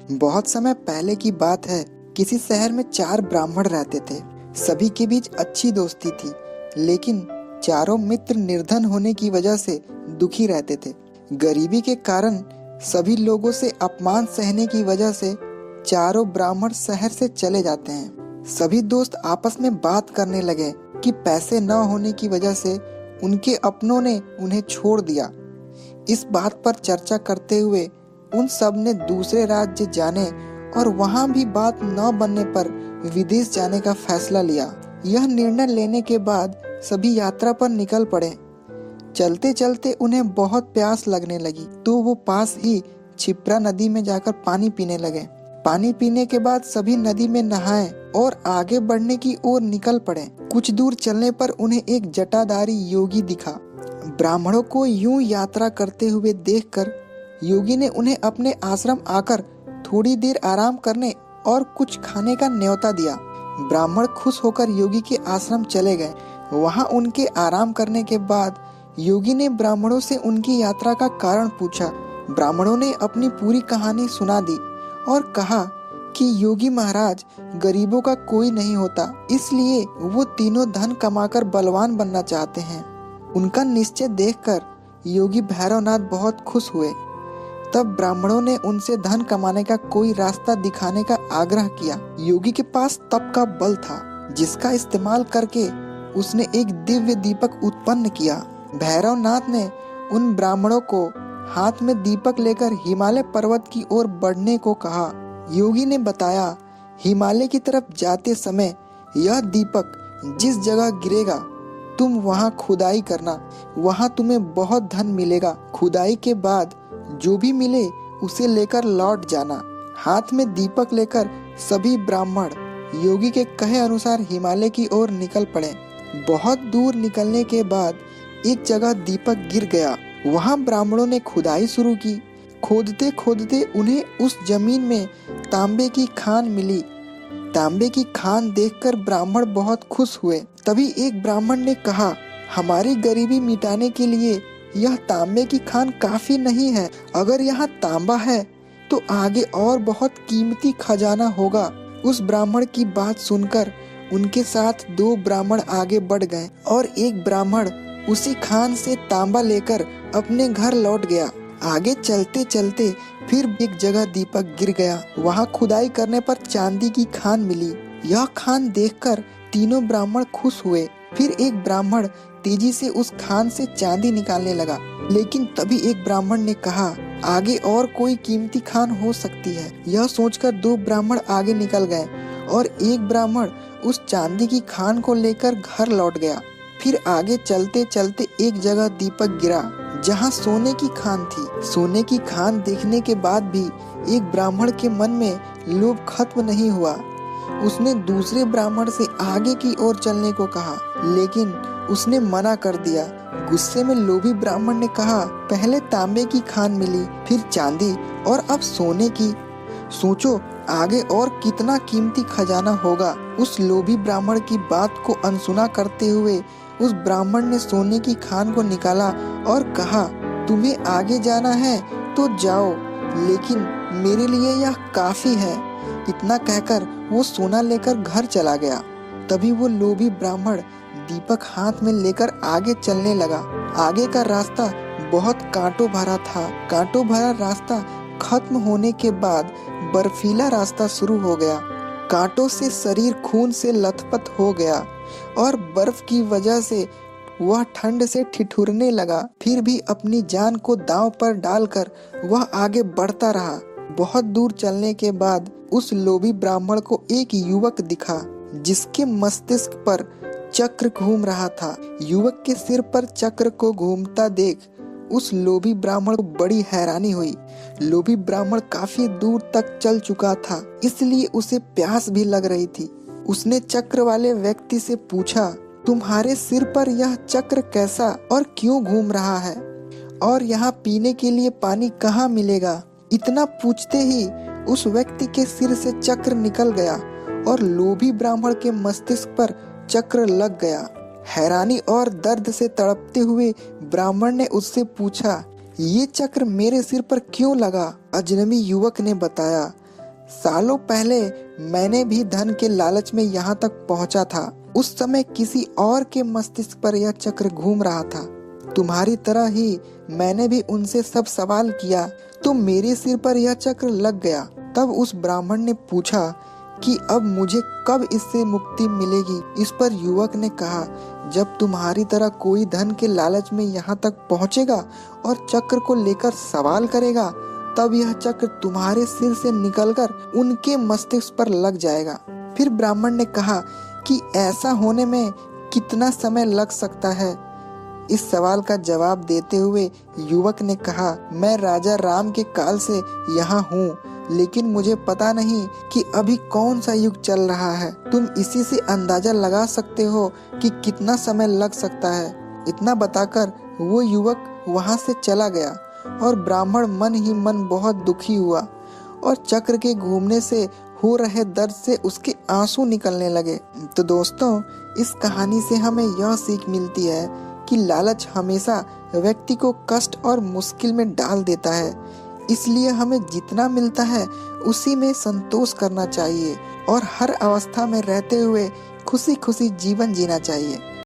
बहुत समय पहले की बात है। किसी शहर में 4 ब्राह्मण रहते थे। सभी के बीच अच्छी दोस्ती थी, लेकिन चारों मित्र निर्धन होने की वजह से दुखी रहते थे। गरीबी के कारण सभी लोगों से अपमान सहने की वजह से चारों ब्राह्मण शहर से चले जाते हैं। सभी दोस्त आपस में बात करने लगे कि पैसे न होने की वजह से उनके अपनों ने उन्हें छोड़ दिया। इस बात पर चर्चा करते हुए उन सब ने दूसरे राज्य जाने और वहां भी बात न बनने पर विदेश जाने का फैसला लिया। यह निर्णय लेने के बाद सभी यात्रा पर निकल पड़े। चलते चलते उन्हें बहुत प्यास लगने लगी, तो वो पास ही छिप्रा नदी में जाकर पानी पीने लगे। पानी पीने के बाद सभी नदी में नहाए और आगे बढ़ने की ओर निकल पड़े। कुछ दूर चलने पर उन्हें एक जटाधारी योगी दिखा। ब्राह्मणों को यूं यात्रा करते हुए देखकर योगी ने उन्हें अपने आश्रम आकर थोड़ी देर आराम करने और कुछ खाने का न्योता दिया। ब्राह्मण खुश होकर योगी के आश्रम चले गए। वहां उनके आराम करने के बाद योगी ने ब्राह्मणों से उनकी यात्रा का कारण पूछा। ब्राह्मणों ने अपनी पूरी कहानी सुना दी और कहा कि योगी महाराज, गरीबों का कोई नहीं होता, इसलिए वो तीनों धन कमाकर बलवान बनना चाहते हैं। उनका निश्चय देखकर योगी भैरवनाथ बहुत खुश हुए। तब ब्राह्मणों ने उनसे धन कमाने का कोई रास्ता दिखाने का आग्रह किया। योगी के पास तप का बल था, जिसका इस्तेमाल करके उसने एक दिव्य दीपक उत्पन्न किया। भैरवनाथ ने उन ब्राह्मणों को हाथ में दीपक लेकर हिमालय पर्वत की ओर बढ़ने को कहा। योगी ने बताया, हिमालय की तरफ जाते समय यह दीपक जिस जगह गिरेगा तुम वहां खुदाई करना, वहां तुम्हें बहुत धन मिलेगा। खुदाई के बाद जो भी मिले उसे लेकर लौट जाना। हाथ में दीपक लेकर सभी ब्राह्मण योगी के कहे अनुसार हिमालय की ओर निकल पड़े। बहुत दूर निकलने के बाद एक जगह दीपक गिर गया। वहां ब्राह्मणों ने खुदाई शुरू की। खोदते खोदते उन्हें उस जमीन में तांबे की खान मिली। तांबे की खान देखकर ब्राह्मण बहुत खुश हुए। तभी एक ब्राह्मण ने कहा, हमारी गरीबी मिटाने के लिए यह तांबे की खान काफी नहीं है। अगर यहाँ तांबा है तो आगे और बहुत कीमती खजाना होगा। उस ब्राह्मण की बात सुनकर उनके साथ 2 ब्राह्मण आगे बढ़ गए और एक ब्राह्मण उसी खान से तांबा लेकर अपने घर लौट गया। आगे चलते चलते फिर एक जगह दीपक गिर गया। वहाँ खुदाई करने पर चांदी की खान मिली। यह खान देखकर तीनों ब्राह्मण खुश हुए। फिर एक ब्राह्मण तेजी से उस खान से चांदी निकालने लगा, लेकिन तभी एक ब्राह्मण ने कहा, आगे और कोई कीमती खान हो सकती है। यह सोचकर 2 ब्राह्मण आगे निकल गए और एक ब्राह्मण उस चांदी की खान को लेकर घर लौट गया। फिर आगे चलते चलते एक जगह दीपक गिरा जहाँ सोने की खान थी। सोने की खान देखने के बाद भी एक ब्राह्मण के मन में लोभ खत्म नहीं हुआ। उसने दूसरे ब्राह्मण से आगे की ओर चलने को कहा, लेकिन उसने मना कर दिया। गुस्से में लोभी ब्राह्मण ने कहा, पहले तांबे की खान मिली, फिर चांदी और अब सोने की। सोचो आगे और कितना कीमती खजाना होगा। उस लोभी ब्राह्मण की बात को अनसुना करते हुए उस ब्राह्मण ने सोने की खान को निकाला और कहा, तुम्हें आगे जाना है तो जाओ, लेकिन मेरे लिए यह काफी है। इतना कहकर वो सोना लेकर घर चला गया। तभी वो लोभी ब्राह्मण दीपक हाथ में लेकर आगे चलने लगा। आगे का रास्ता बहुत कांटों भरा था। कांटों भरा रास्ता खत्म होने के बाद बर्फीला रास्ता शुरू हो गया। कांटों से शरीर खून से लथपथ हो गया और बर्फ की वजह से वह ठंड से ठिठुरने लगा। फिर भी अपनी जान को दांव पर डालकर वह आगे बढ़ता रहा। बहुत दूर चलने के बाद उस लोभी ब्राह्मण को एक युवक दिखा, जिसके मस्तिष्क पर चक्र घूम रहा था। युवक के सिर पर चक्र को घूमता देख उस लोभी ब्राह्मण को बड़ी हैरानी हुई। लोभी ब्राह्मण काफी दूर तक चल चुका था, इसलिए उसे प्यास भी लग रही थी। उसने चक्र वाले व्यक्ति से पूछा, तुम्हारे सिर पर यह चक्र कैसा और क्यों घूम रहा है, और यहाँ पीने के लिए पानी कहाँ मिलेगा? इतना पूछते ही उस व्यक्ति के सिर से चक्र निकल गया और लोभी ब्राह्मण के मस्तिष्क पर चक्र लग गया। हैरानी और दर्द से तड़पते हुए ब्राह्मण ने उससे पूछा, ये चक्र मेरे सिर पर क्यों लगा? अजनबी युवक ने बताया, सालों पहले मैंने भी धन के लालच में यहाँ तक पहुँचा था। उस समय किसी और के मस्तिष्क पर यह चक्र घूम रहा था। तुम्हारी तरह ही मैंने भी उनसे सब सवाल किया तो मेरे सिर पर यह चक्र लग गया। तब उस ब्राह्मण ने पूछा कि अब मुझे कब इससे मुक्ति मिलेगी। इस पर युवक ने कहा, जब तुम्हारी तरह कोई धन के लालच में यहाँ तक पहुँचेगा और चक्र को लेकर सवाल करेगा, तब यह चक्र तुम्हारे सिर से निकलकर उनके मस्तिष्क पर लग जाएगा। फिर ब्राह्मण ने कहा कि ऐसा होने में कितना समय लग सकता है। इस सवाल का जवाब देते हुए युवक ने कहा, मैं राजा राम के काल से यहाँ हूँ, लेकिन मुझे पता नहीं कि अभी कौन सा युग चल रहा है। तुम इसी से अंदाजा लगा सकते हो कि कितना समय लग सकता है। इतना बताकर वो युवक वहाँ से चला गया और ब्राह्मण मन ही मन बहुत दुखी हुआ और चक्र के घूमने से हो रहे दर्द से उसके आंसू निकलने लगे। तो दोस्तों, इस कहानी से हमें यह सीख मिलती है कि लालच हमेशा व्यक्ति को कष्ट और मुश्किल में डाल देता है। इसलिए हमें जितना मिलता है उसी में संतोष करना चाहिए और हर अवस्था में रहते हुए खुशी खुशी जीवन जीना चाहिए।